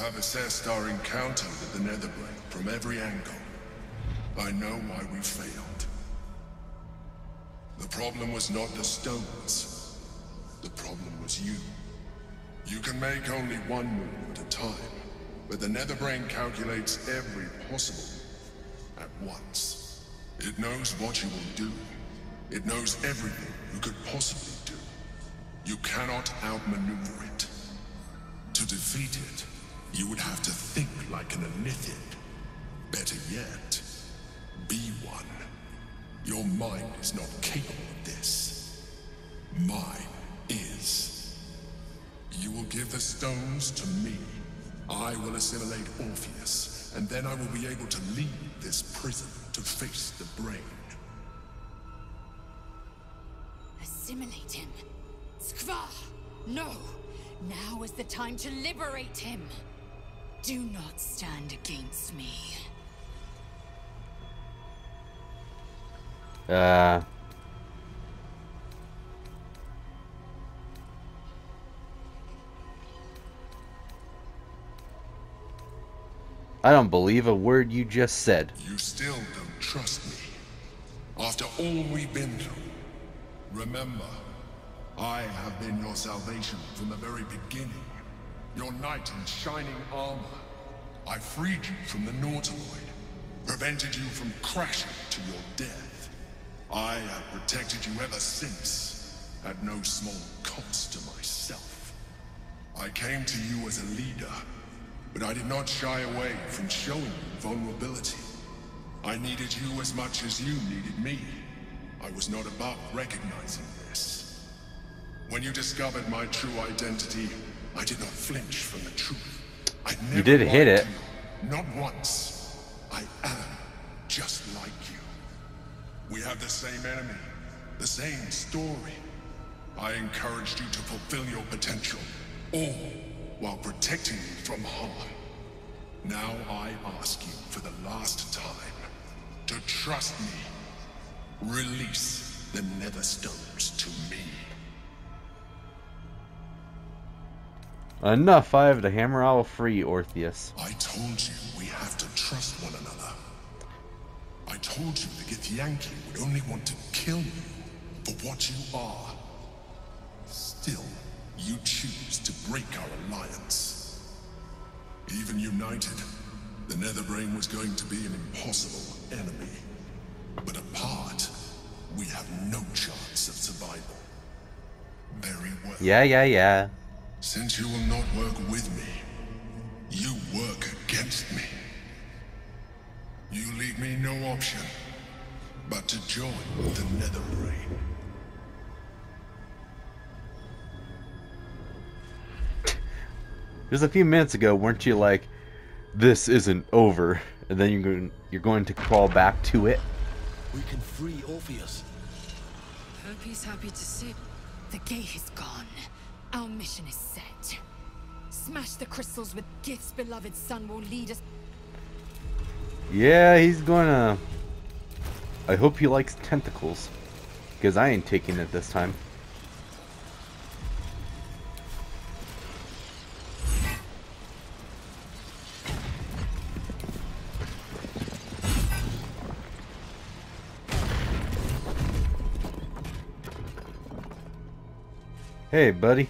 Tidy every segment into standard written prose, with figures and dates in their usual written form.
have assessed our encounter with the Netherbrain from every angle. I know why we failed. The problem was not the stones. The problem was you. You can make only one move at a time, but the Netherbrain calculates every possible at once. It knows what you will do. It knows everything you could possibly do. You cannot outmaneuver it. To defeat it, you would have to think like an Illithid. Better yet, be one. Your mind is not capable of this. Mine is. You will give the stones to me. I will assimilate Orpheus, and then I will be able to leave this prison to face the brain. Assimilate him? Skva! No! Now is the time to liberate him! Do not stand against me. I don't believe a word you just said. You still don't trust me. After all we've been through. Remember, I have been your salvation from the very beginning. Your knight in shining armor. I freed you from the Nautiloid. Prevented you from crashing to your death. I have protected you ever since, at no small cost to myself. I came to you as a leader, but I did not shy away from showing you vulnerability. I needed you as much as you needed me. I was not above recognizing this. When you discovered my true identity, I did not flinch from the truth. I never You did hit it. You, not once. I am just like you. We have the same enemy, the same story. I encouraged you to fulfill your potential, all while protecting you from harm. Now I ask you for the last time to trust me. Release the Netherstones to me. Enough, I have the hammer, I will free Orpheus. I told you we have to trust one another. I told you the Githyanki would only want to kill you for what you are. Still, you choose to break our alliance. Even united, the Netherbrain was going to be an impossible enemy. But apart, we have no chance of survival. Very well. Yeah. Since you will not work with me, you work against me. You leave me no option but to join the Netherbrain. Just a few minutes ago, weren't you like, this isn't over, and then you're going to crawl back to it? We can free Orpheus. Hope he's happy to see. The gate is gone. Our mission is set. Smash the crystals with Gith's beloved son will lead us. Yeah, he's gonna... I hope he likes tentacles, because I ain't taking it this time. Hey, buddy.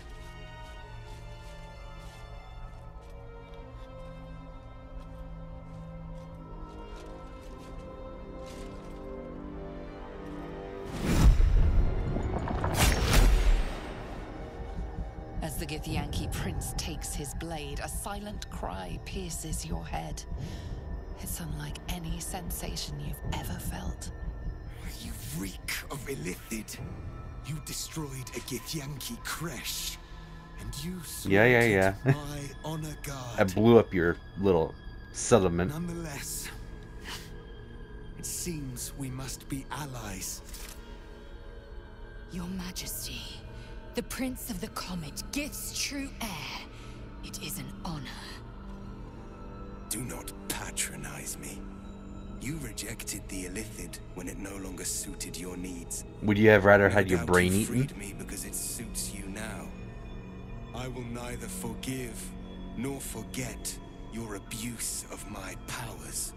As the Githyanki prince takes his blade, a silent cry pierces your head. It's unlike any sensation you've ever felt. You reek of Illithid. You destroyed a Githyanki creche. And you Yeah. my honor guard. I blew up your little settlement. Nonetheless, it seems we must be allies. Your Majesty, the Prince of the Comet, Gith's true heir. It is an honor. Do not patronize me. You rejected the Illithid when it no longer suited your needs. Would you have rather had your No doubt brain you eaten? freed me because it suits you now. I will neither forgive nor forget your abuse of my powers.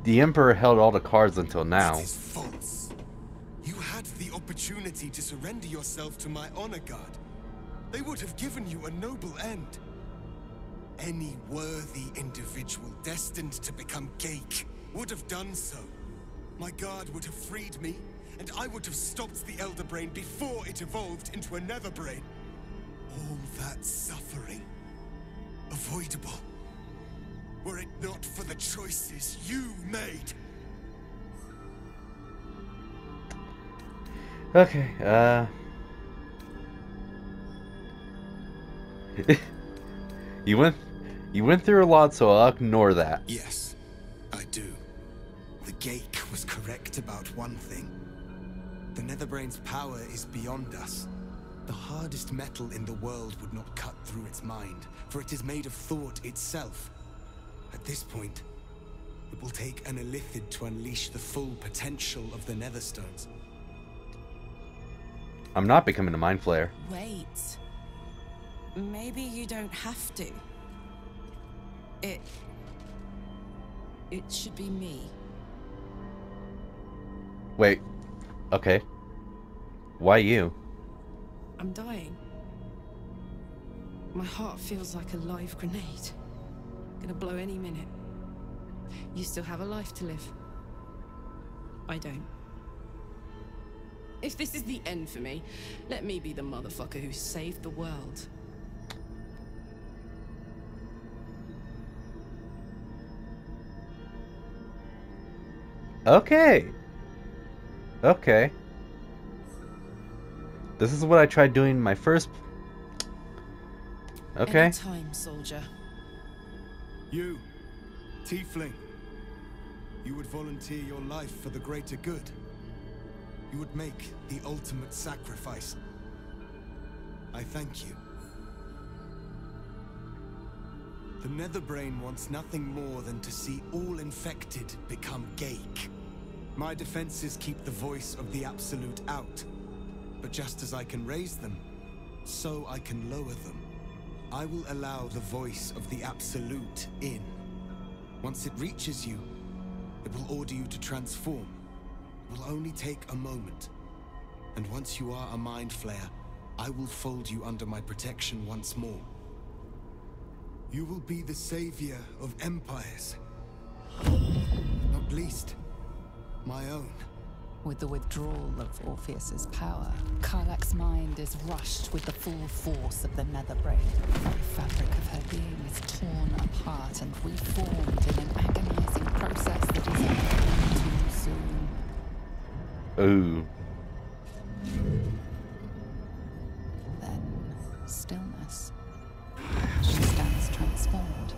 The Emperor held all the cards until now. It is false. You had the opportunity to surrender yourself to my honor guard. They would have given you a noble end. Any worthy individual destined to become Geik would have done so. My guard would have freed me, and I would have stopped the Elder Brain before it evolved into a Nether Brain. All that suffering, avoidable, were it not for the choices you made. Okay, You went through a lot, so I'll ignore that. Yes, I do. The Geik was correct about one thing. The Netherbrain's power is beyond us. The hardest metal in the world would not cut through its mind, for it is made of thought itself. At this point, it will take an Illithid to unleash the full potential of the Netherstones. I'm not becoming a Mind Flayer. Wait. Maybe you don't have to. It should be me. Wait. Okay. Why you? I'm dying. My heart feels like a live grenade. Gonna blow any minute. You still have a life to live. I don't. If this is the end for me, let me be the motherfucker who saved the world. Okay. Okay. This is what I tried doing my first... Okay. Any time, soldier. You, Tiefling, you would volunteer your life for the greater good. You would make the ultimate sacrifice. I thank you. The Netherbrain wants nothing more than to see all infected become Geik. My defenses keep the voice of the Absolute out. But just as I can raise them, so I can lower them. I will allow the voice of the Absolute in. Once it reaches you, it will order you to transform. It will only take a moment. And once you are a Mind Flayer, I will fold you under my protection once more. You will be the savior of empires. Not least, my own. With the withdrawal of Orpheus's power, Karlach's mind is rushed with the full force of the Netherbrain. The fabric of her being is torn apart and reformed in an agonizing process that is over too soon. Ooh. Then, stillness. She stands transformed,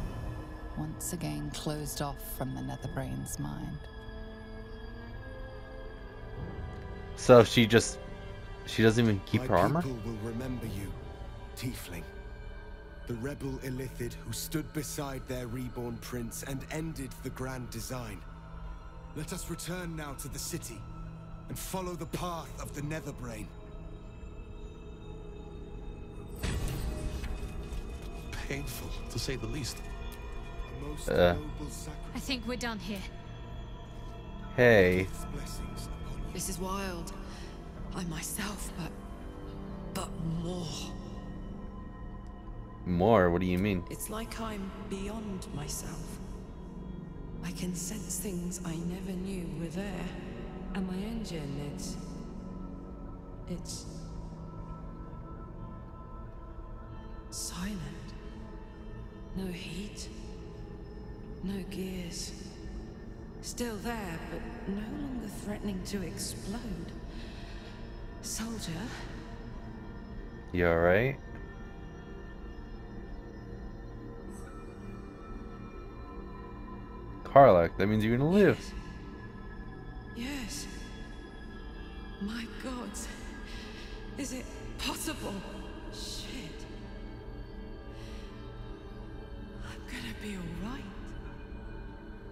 once again closed off from the Netherbrain's mind. So she doesn't even keep her armor? My people will remember you, Tiefling. The rebel Illithid who stood beside their reborn prince and ended the grand design. Let us return now to the city and follow the path of the Netherbrain. Painful, to say the least. A most noble sacrifice. I think we're done here. Hey. Blessings upon you. This is wild. I myself, but more. More? What do you mean? It's like I'm beyond myself. I can sense things I never knew were there. And my engine, it's silent. No heat. No gears. Still there, but no longer threatening to explode. Soldier? You alright? Karlach, that means you're gonna live. Yes. My God. Is it possible? Shit. I'm gonna be alright.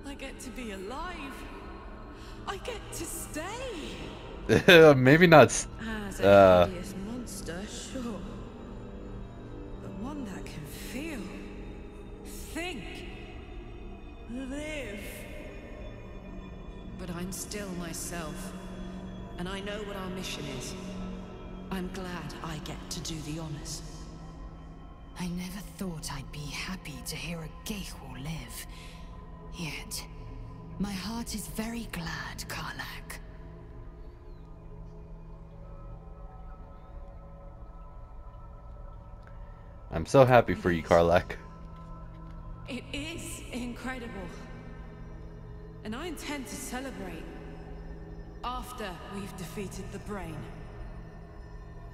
I get to be alive. I get to stay. Maybe not. As a hideous monster, sure. But one that can feel, think, live. But I'm still myself, and I know what our mission is. I'm glad I get to do the honors. I never thought I'd be happy to hear a geich will live. Yet, my heart is very glad, Karlach. I'm so happy for you, Karlach. It is incredible. And I intend to celebrate after we've defeated the brain.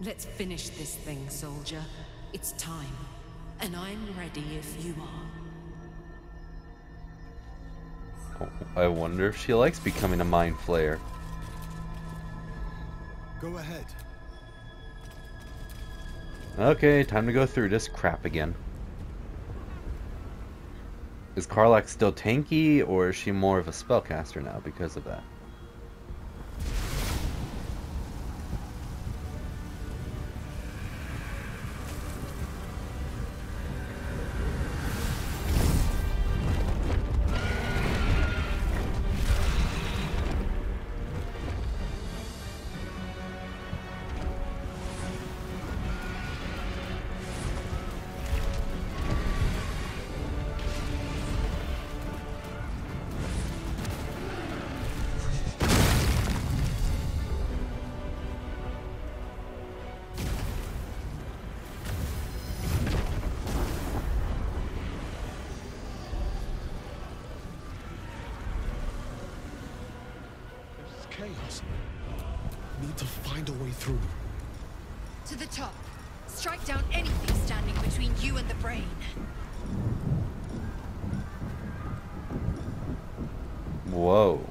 Let's finish this thing, soldier. It's time. And I'm ready if you are. I wonder if she likes becoming a mind flayer. Go ahead. Okay, time to go through this crap again. Is Karlach still tanky, or is she more of a spellcaster now because of that? Chaos. Need to find a way through. To the top. Strike down anything standing between you and the brain. Whoa.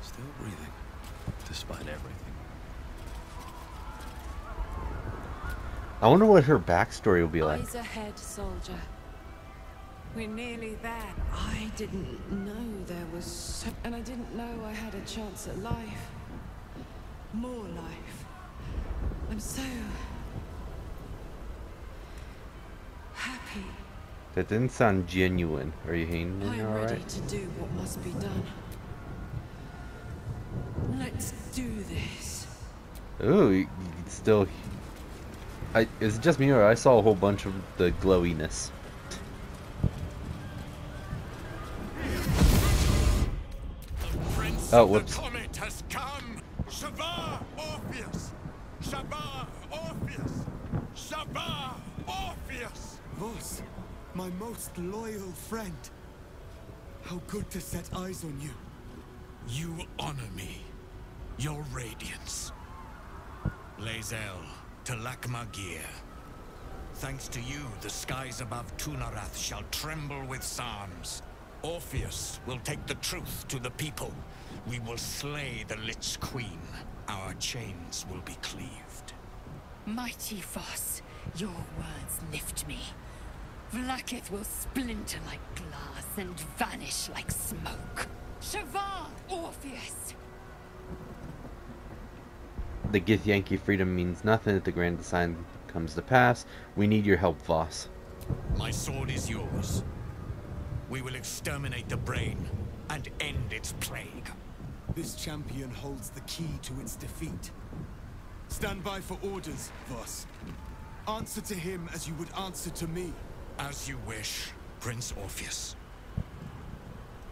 Still breathing, despite everything. I wonder what her backstory will be like. Eyes ahead, soldier. We're nearly there. I didn't know there was and I didn't know I had a chance at life. More life. I'm so happy. That didn't sound genuine. Are you hanging in I'm there ready alright? to do what must be done. Let's do this. Ooh, you can still... is it just me, or I saw a whole bunch of the glowiness? Oh, whoops. The comet has come! Shabbat Orpheus! Shabbat Orpheus! Shabbat Orpheus! Voss, my most loyal friend. How good to set eyes on you. You honor me. Your radiance. Lae'zel, Talak Magir. Thanks to you, the skies above Tunarath shall tremble with psalms. Orpheus will take the truth to the people. We will slay the Lich Queen. Our chains will be cleaved. Mighty Voss, your words lift me. Vlaakith will splinter like glass and vanish like smoke. Shabbat Orpheus! The Githyanki freedom means nothing if the grand design comes to pass. We need your help, Voss. My sword is yours. We will exterminate the brain and end its plague. This champion holds the key to its defeat. Stand by for orders, Voss. Answer to him as you would answer to me. As you wish, Prince Orpheus.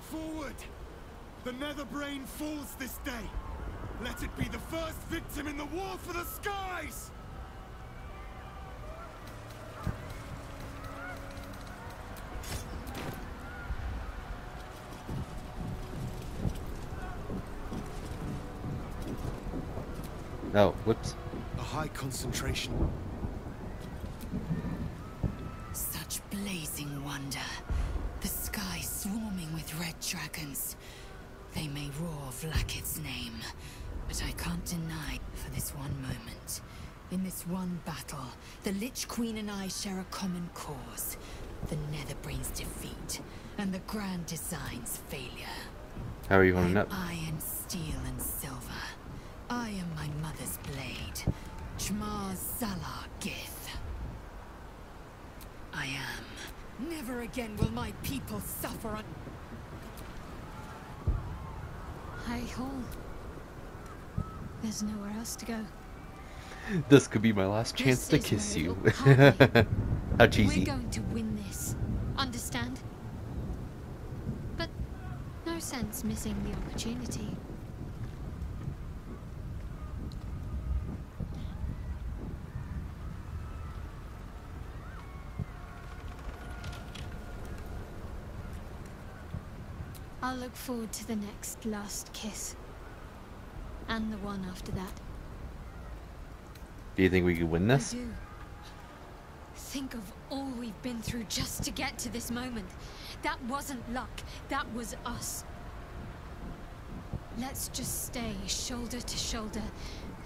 Forward! The Netherbrain falls this day. Let it be the first victim in the war for the skies! Oh, whoops. A high concentration. Such blazing wonder. The sky swarming with red dragons. They may roar Vlaakith's name, but I can't deny, for this one moment, In this one battle, the Lich Queen and I share a common cause. The Netherbrain's defeat, and the Grand Design's failure. How are you holding I am up? iron, steel, and silver. I am my mother's blade, Chmar's Zalar Gith. I am. Never again will my people suffer on... Hi, Hall. There's nowhere else to go. This could be my last chance to This is kiss where you. it'll happen. How cheesy. We're going to win this. Understand? But no sense missing the opportunity. I'll look forward to the next last kiss. And the one after that. Do you think we could win this? I do. Think of all we've been through just to get to this moment. That wasn't luck. That was us. Let's just stay shoulder to shoulder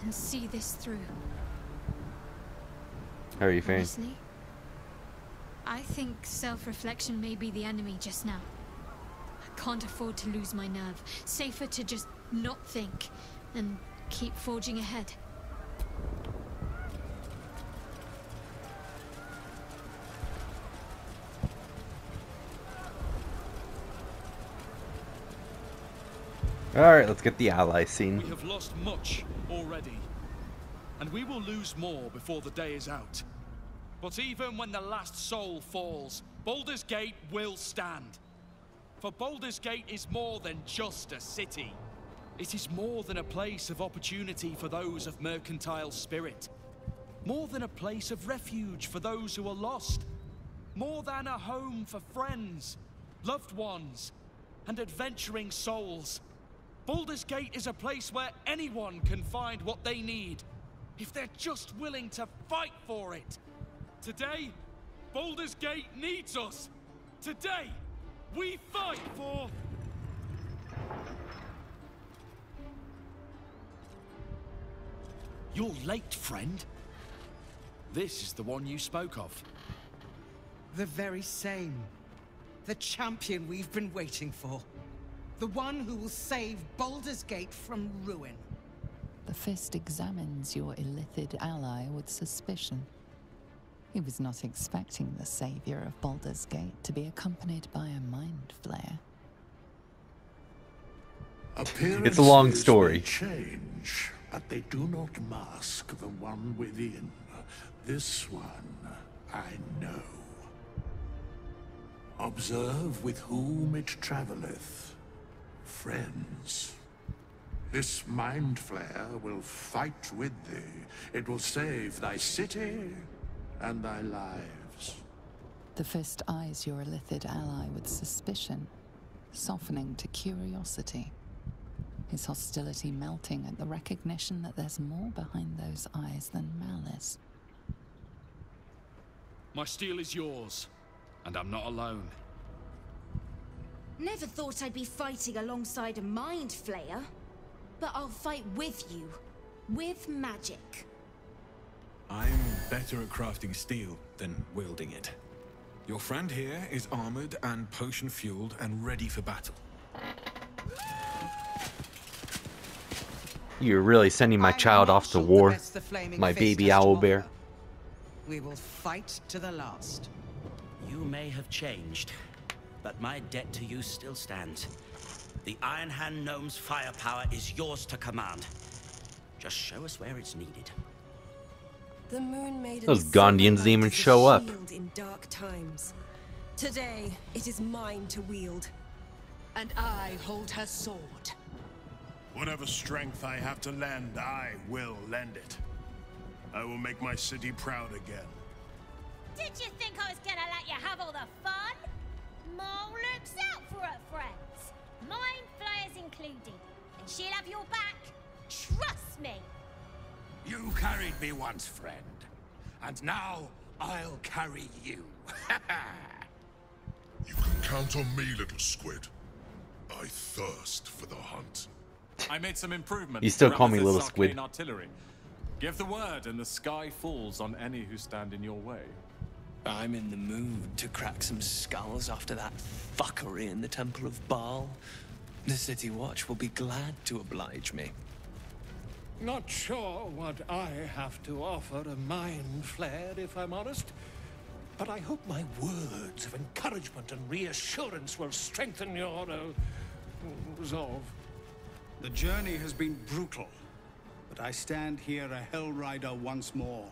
and see this through. How are you feeling? Honestly, I think self-reflection may be the enemy just now. I can't afford to lose my nerve. Safer to just not think and keep forging ahead. Alright, let's get the ally scene. We have lost much already, and we will lose more before the day is out. But even when the last soul falls, Baldur's Gate will stand. For Baldur's Gate is more than just a city. It is more than a place of opportunity for those of mercantile spirit. More than a place of refuge for those who are lost. More than a home for friends, loved ones, and adventuring souls. Baldur's Gate is a place where anyone can find what they need, if they're just willing to fight for it. Today, Baldur's Gate needs us. Today, we fight for... You're late, friend. This is the one you spoke of. The very same. The champion we've been waiting for. The one who will save Baldur's Gate from ruin. The Fist examines your illithid ally with suspicion. He was not expecting the savior of Baldur's Gate to be accompanied by a mind flayer. It's a long story. May change, but they do not mask the one within. This one, I know. Observe with whom it traveleth. Friends. This mind flayer will fight with thee. It will save thy city and thy lives. The Fist eyes your illithid ally with suspicion, softening to curiosity. His hostility melting at the recognition that there's more behind those eyes than malice. My steel is yours, and I'm not alone. Never thought I'd be fighting alongside a mind flayer. But I'll fight with you. With magic. I'm better at crafting steel than wielding it. Your friend here is armored and potion-fueled and ready for battle. You're really sending my child off to war, my baby owlbear. We will fight to the last. You may have changed, but my debt to you still stands. The Iron Hand Gnome's firepower is yours to command. Just show us where it's needed. The Moon Maiden Those Gondians didn't even show up. in dark times. Today, it is mine to wield. And I hold her sword. Whatever strength I have to lend, I will lend it. I will make my city proud again. Did you think I was gonna let you have all the fun? Mole looks out for her friends. Mind flayers included. And she'll have your back. Trust me. You carried me once, friend. And now I'll carry you. You can count on me, little squid. I thirst for the hunt. I made some improvements. You still to call me Ramith's Little Squid. arcane artillery. Give the word and the sky falls on any who stand in your way. I'm in the mood to crack some skulls after that fuckery in the Temple of Baal. The City Watch will be glad to oblige me. Not sure what I have to offer a mind flayer, if I'm honest. But I hope my words of encouragement and reassurance will strengthen your resolve. The journey has been brutal, but I stand here a Hell Rider once more.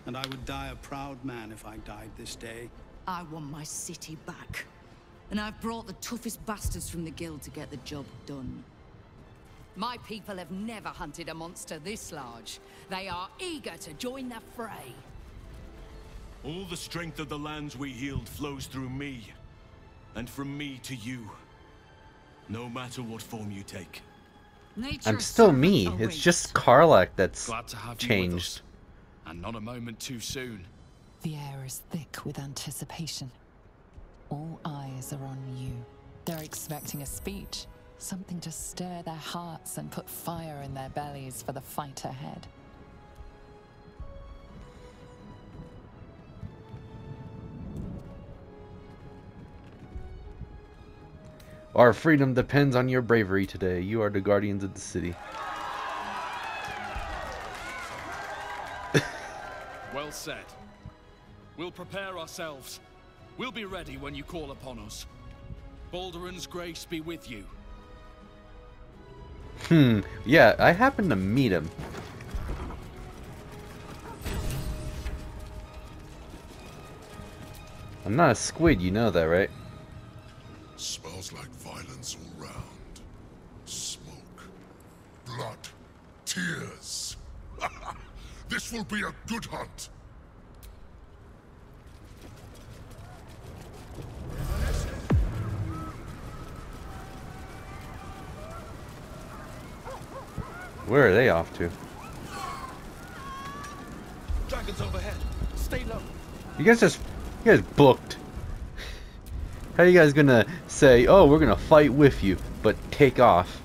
And I would die a proud man if I died this day. I want my city back. And I've brought the toughest bastards from the guild to get the job done. My people have never hunted a monster this large. They are eager to join the fray. All the strength of the lands we healed flows through me. And from me to you. No matter what form you take. I'm still me. It's just Karlach that's Glad to have you with changed. us. And not a moment too soon. The air is thick with anticipation. All eyes are on you. They're expecting a speech. Something to stir their hearts and put fire in their bellies for the fight ahead. Our freedom depends on your bravery today. You are the guardians of the city. Well said. We'll prepare ourselves. We'll be ready when you call upon us. Balduran's grace be with you. Yeah, I happened to meet him. I'm not a squid, you know that, right? Smells like violence all round. Smoke. Blood. Tears. This will be a good hunt. Where are they off to? Dragons overhead. Stay low. You guys booked. How are you guys gonna say, oh, we're gonna fight with you, but take off?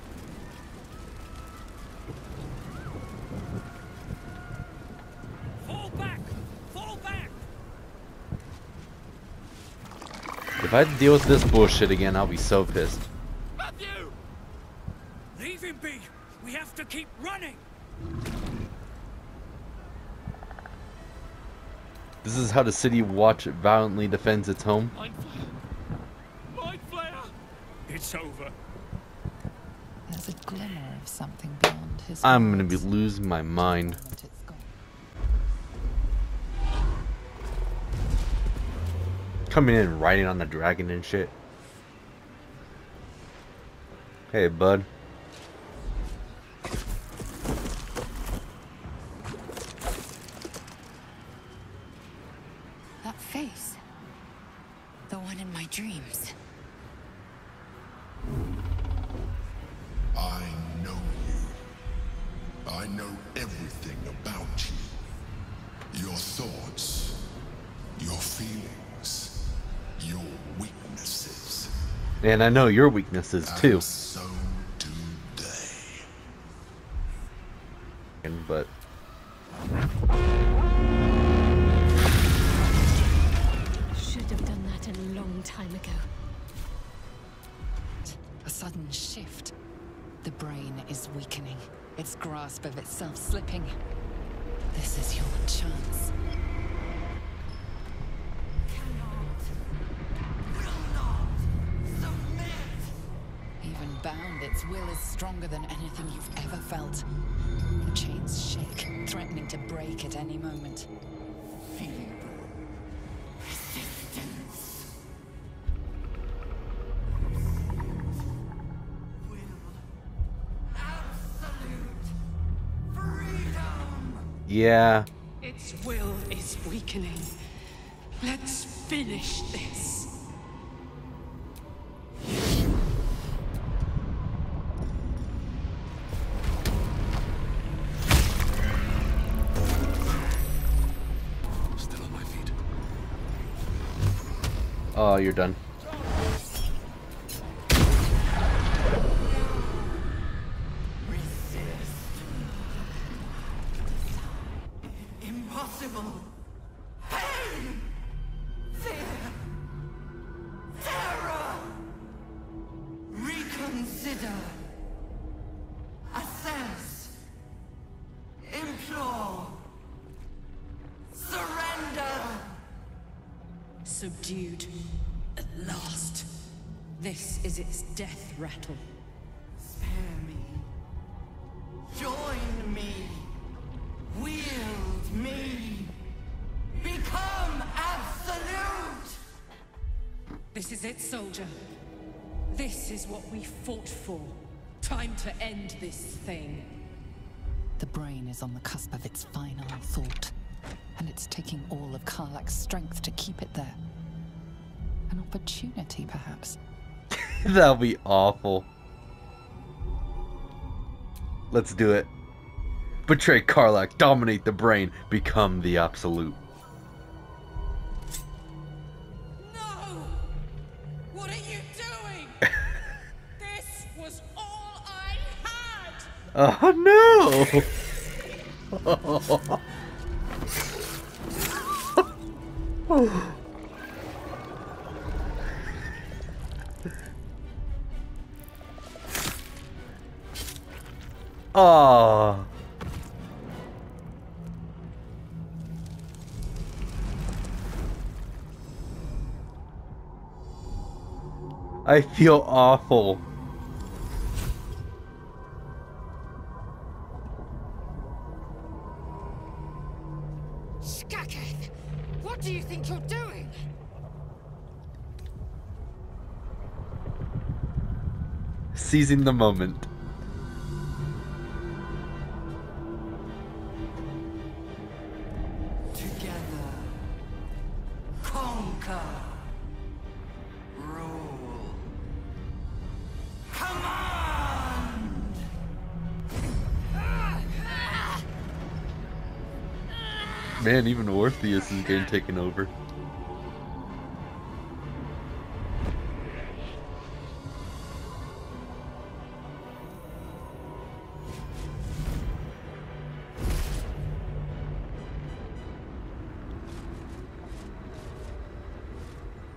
Fall back! Fall back! If I have to deal with this bullshit again, I'll be so pissed. Matthew! Leave him be! We have to keep running! This is how the City Watch violently defends its home. Mind Flayer! It's over. There's a glimmer of something beyond his I'm gonna be losing my mind. Coming in and riding on the dragon and shit. Hey, bud. That face. The one in my dreams. I know you. I know everything about you. Your thoughts, your feelings, your weaknesses. And I know your weaknesses too. And so do they. But Should have done that a long time ago. A sudden shift. The brain is weakening, its grasp of itself slipping. This is your chance. Even bound, its will is stronger than anything you've ever felt. The chains shake, threatening to break at any moment. yeah. Its will is weakening. Let's finish this. Still on my feet. Oh, you're done. subdued. At last. This is its death rattle. Spare me. Join me. Wield me. Become absolute! This is it, soldier. This is what we fought for. Time to end this thing. The brain is on the cusp of its final thought, and it's taking all of Karlach's strength to keep it there. An opportunity, perhaps. That'll be awful. Let's do it. Betray Karlach, dominate the brain, become the absolute. No! What are you doing? This was all I had! Oh no! Oh. I feel awful. Skaketh, what do you think you're doing? Seizing the moment. Together. Conquer. Rule. Command! Man, even Orpheus is getting taken over.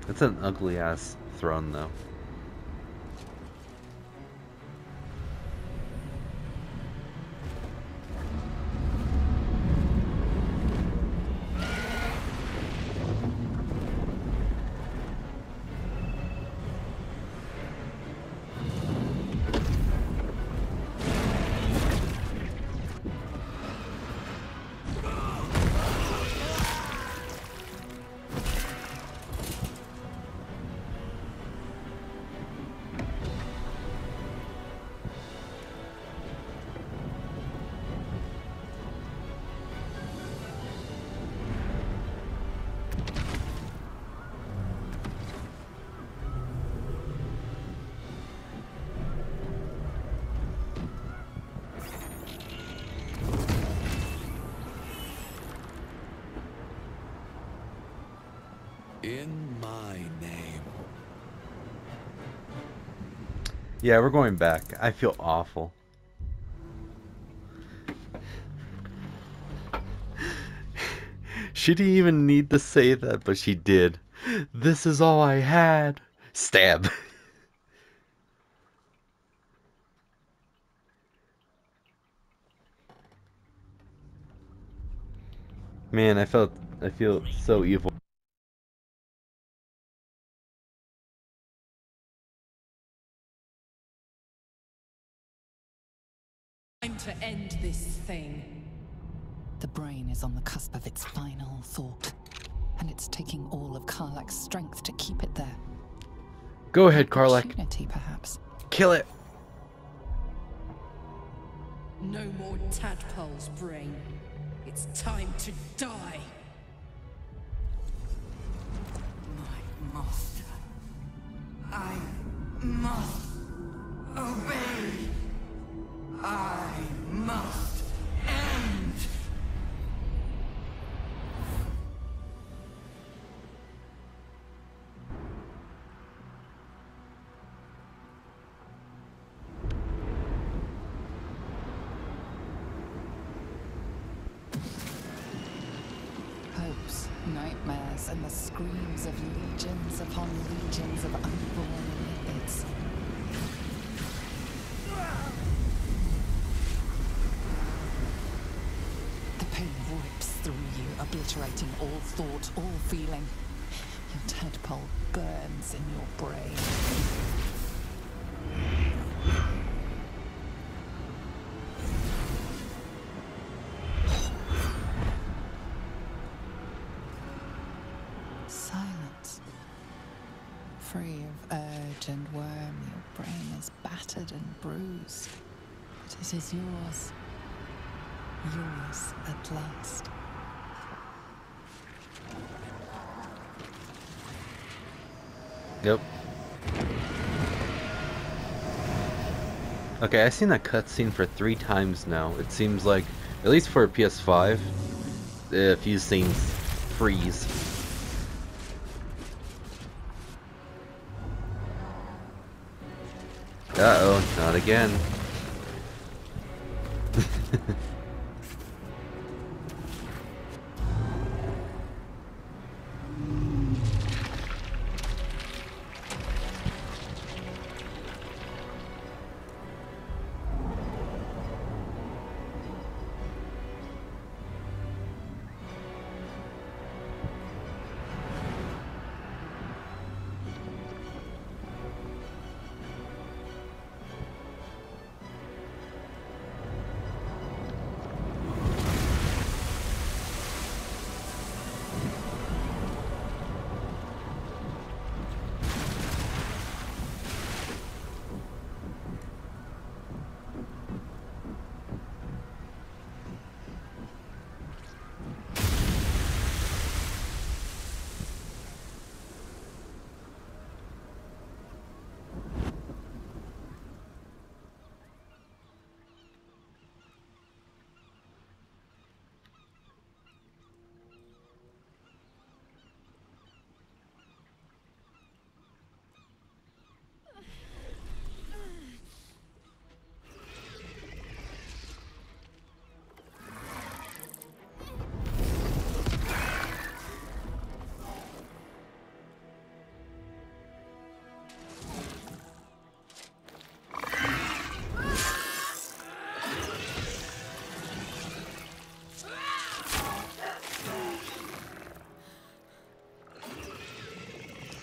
It's an ugly ass throne though. In my name. Yeah, we're going back. I feel awful. She didn't even need to say that, but she did. This is all I had. Stab. Man, I feel so evil. Time to end this thing. The brain is on the cusp of its final thought, and it's taking all of Karlach's strength to keep it there. Go ahead, Karlach. Opportunity, perhaps. Kill it. No more tadpoles, brain. It's time to die. My master. I must obey. I must end. Hopes, nightmares, and the screams of legions upon legions of unborn lipids. The pain rips through you, obliterating all thought, all feeling. The tadpole burns in your brain. Silence. Free of urge and worm, your brain is battered and bruised. But it is yours. Yours at last. Yep. Okay, I've seen that cutscene for 3 times now. It seems like, at least for PS5, a few scenes freeze. Uh-oh, not again.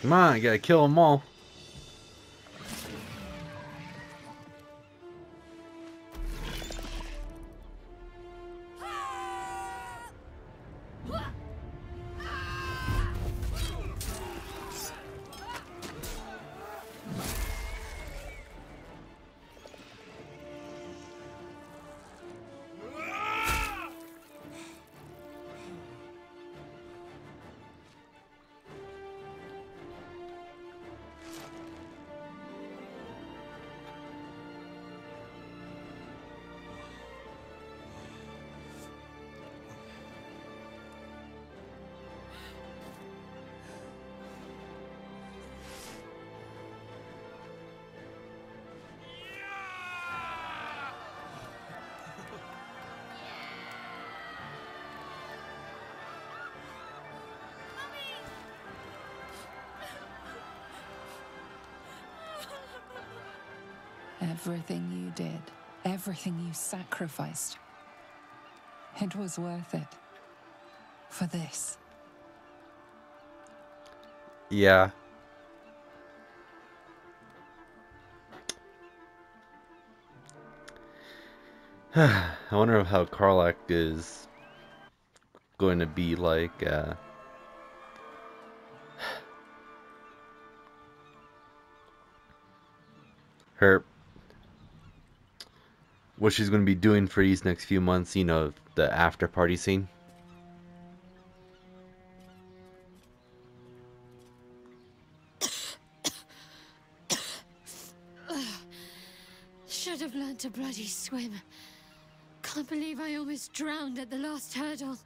Come on, you gotta kill them all. Everything you did, everything you sacrificed, it was worth it. For this. Yeah. I wonder how Karlach is going to be like, her, what she's going to be doing for these next few months, you know, the after party scene. Should have learned to bloody swim. Can't believe I almost drowned at the last hurdle.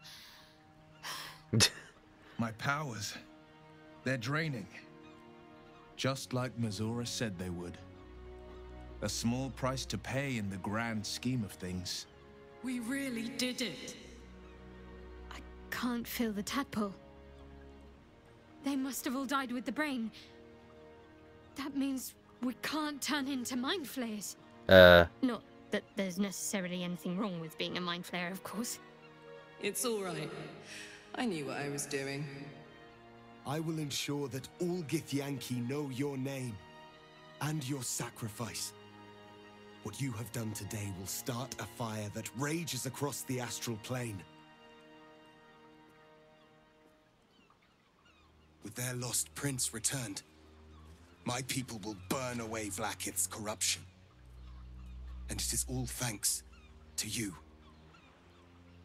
My powers, they're draining. Just like Mizora said they would. A small price to pay in the grand scheme of things. We really did it. I can't feel the tadpole. They must have all died with the brain. That means we can't turn into mind flayers. Not that there's necessarily anything wrong with being a mind flayer, of course. It's all right. I knew what I was doing. I will ensure that all Githyanki know your name and your sacrifice. What you have done today will start a fire that rages across the astral plane. With their lost prince returned, my people will burn away Vlaakith's corruption. And it is all thanks to you,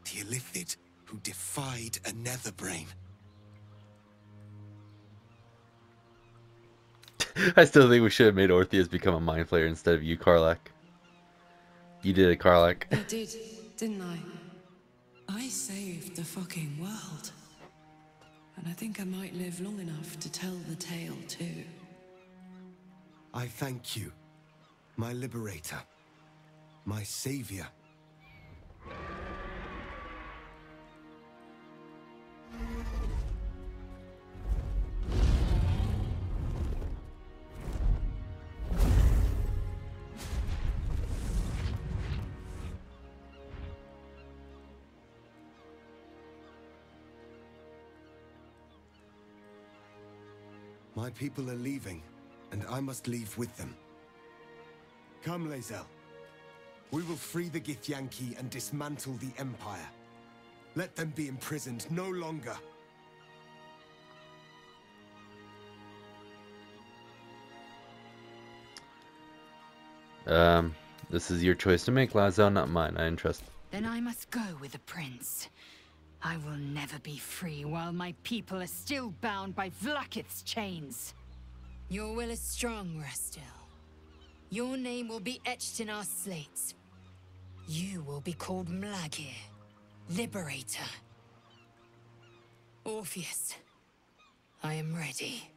the Illithid who defied a Netherbrain. I still think we should have made Orpheus become a Mind Flayer instead of you, Karlach. You did it, Karlach. I did, didn't I? I saved the fucking world. And I think I might live long enough to tell the tale too. I thank you, my liberator, my savior. My people are leaving, and I must leave with them. Come, Lae'zel. We will free the Githyanki and dismantle the Empire. Let them be imprisoned no longer. This is your choice to make, Lae'zel, not mine. I entrust. Then I must go with the prince. I will never be free while my people are still bound by Vlaakith's chains. Your will is strong, Rastil. Your name will be etched in our slates. You will be called Mlagir, Liberator. Orpheus, I am ready.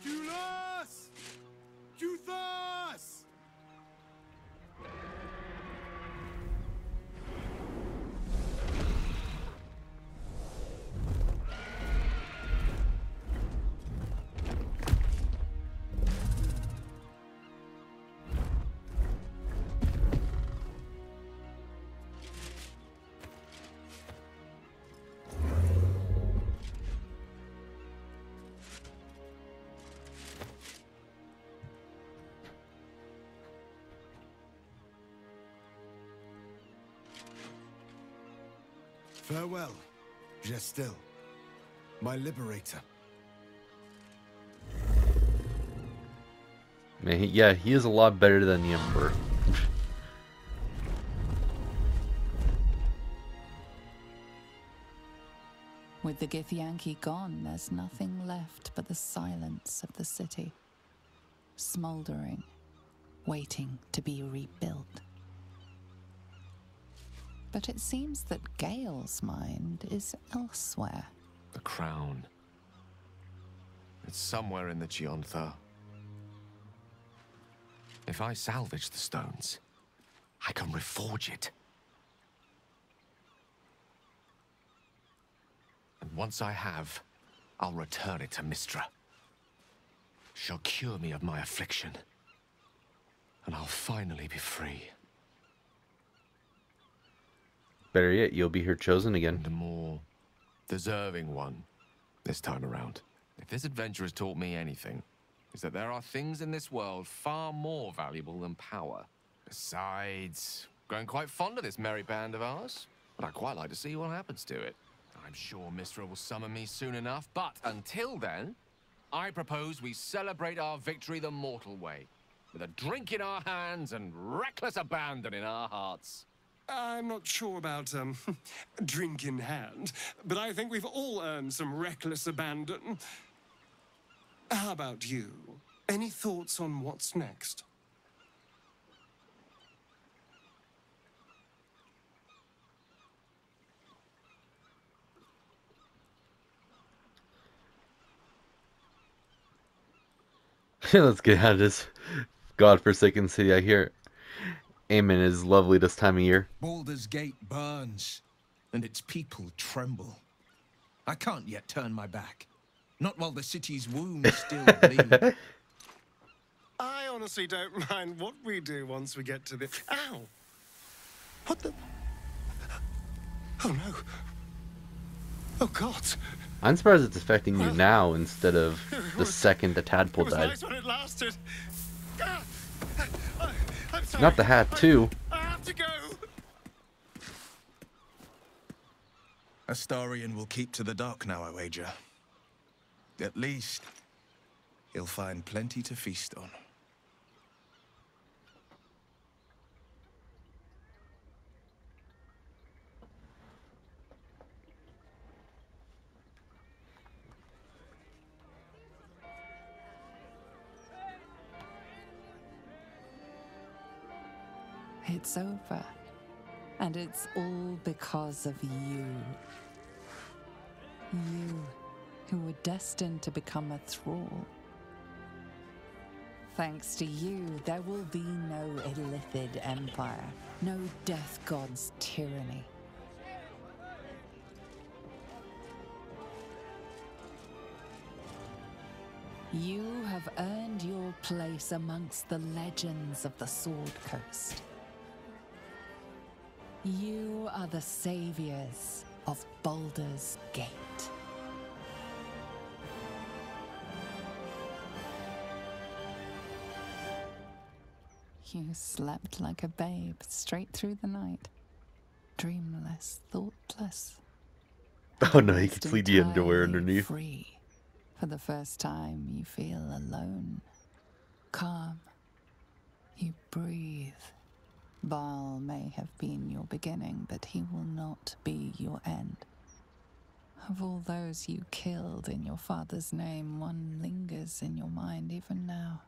Julas! Juthas! Farewell, Gestil, my liberator. Man, he is a lot better than the Emperor. With the Githyanki gone, there's nothing left but the silence of the city, smoldering, waiting to be rebuilt. But it seems that Gale's mind is elsewhere. The crown. It's somewhere in the Giontha. If I salvage the stones, I can reforge it. And once I have, I'll return it to Mistra. She'll cure me of my affliction. And I'll finally be free. Better yet, you'll be her chosen again. The more deserving one this time around. If this adventure has taught me anything, is that there are things in this world far more valuable than power. Besides, growing quite fond of this merry band of ours, but I'd quite like to see what happens to it. I'm sure Mistra will summon me soon enough, but until then, I propose we celebrate our victory the mortal way, with a drink in our hands and reckless abandon in our hearts. I'm not sure about, drink in hand, but I think we've all earned some reckless abandon. How about you? Any thoughts on what's next? Let's get out of this godforsaken city. I hear Aemon is lovely this time of year. Baldur's Gate burns, and its people tremble. I can't yet turn my back. Not while the city's wounds still bleed. I honestly don't mind what we do once we get to the... Ow! What the... Oh no. Oh God! I'm surprised it's affecting you now instead of the second the tadpole died. Nice when it lasted. I'm sorry. Not the hat too. I have to go. Astarion will keep to the dark now, I wager. At least, he'll find plenty to feast on. It's over. And it's all because of you. You, who were destined to become a thrall. Thanks to you, there will be no Illithid Empire, no Death God's tyranny. You have earned your place amongst the legends of the Sword Coast. You are the saviors of Baldur's Gate. You slept like a babe straight through the night, dreamless, thoughtless. Oh no, you can see the underwear underneath. Free. For the first time, you feel alone, calm. You breathe. Baal may have been your beginning, but he will not be your end. Of all those you killed in your father's name, one lingers in your mind even now.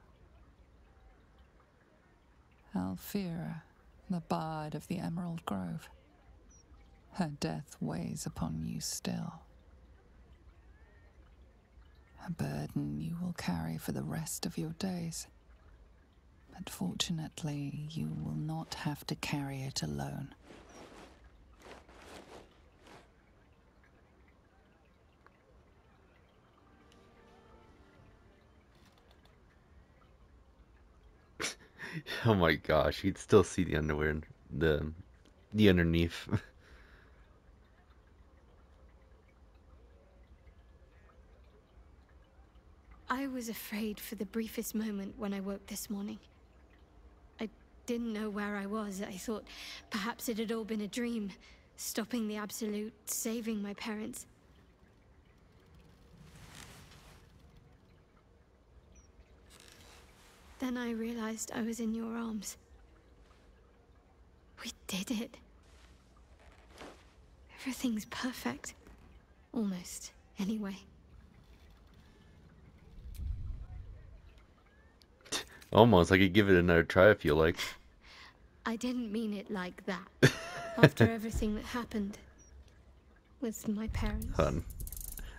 Alfira, the bard of the Emerald Grove. Her death weighs upon you still. A burden you will carry for the rest of your days. But fortunately, you will not have to carry it alone. Oh my gosh, you'd still see the underwear and the underneath. I was afraid for the briefest moment when I woke this morning. I didn't know where I was. I thought perhaps it had all been a dream, stopping the Absolute, saving my parents. Then I realized I was in your arms. We did it. Everything's perfect. Almost, anyway. Almost, I could give it another try if you like. I didn't mean it like that. After everything that happened with my parents. Hun.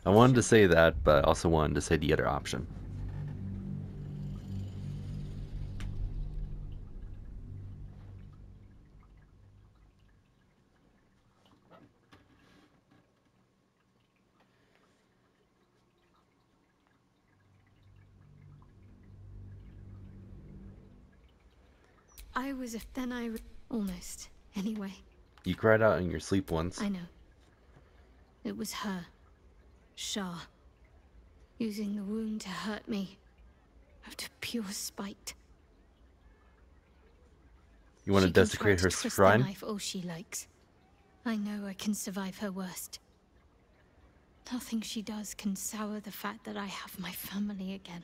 I wanted to say that, but I also wanted to say the other option. Almost, anyway. You cried out in your sleep once. I know. It was her. Shah. Using the wound to hurt me. Out of pure spite. You want to desecrate her shrine? She can try to twist the knife all she likes. I know I can survive her worst. Nothing she does can sour the fact that I have my family again.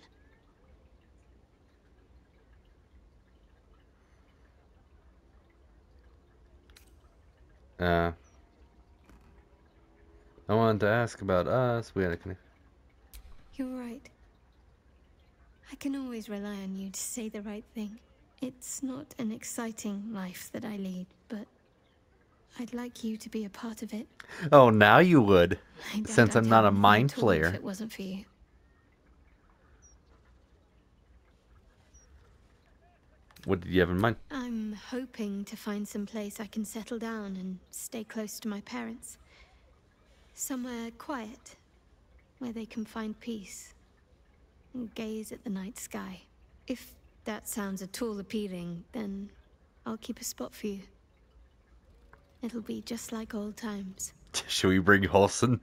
I wanted to ask about us. We had a connection. You're right. I can always rely on you to say the right thing. It's not an exciting life that I lead, but I'd like you to be a part of it. Oh, now you would, I doubt since I'm I'd not a have one mind at all if flayer. it wasn't for you. What did you have in mind? I'm hoping to find some place I can settle down and stay close to my parents. Somewhere quiet, where they can find peace and gaze at the night sky. If that sounds at all appealing, then I'll keep a spot for you. It'll be just like old times. Should we bring Holson?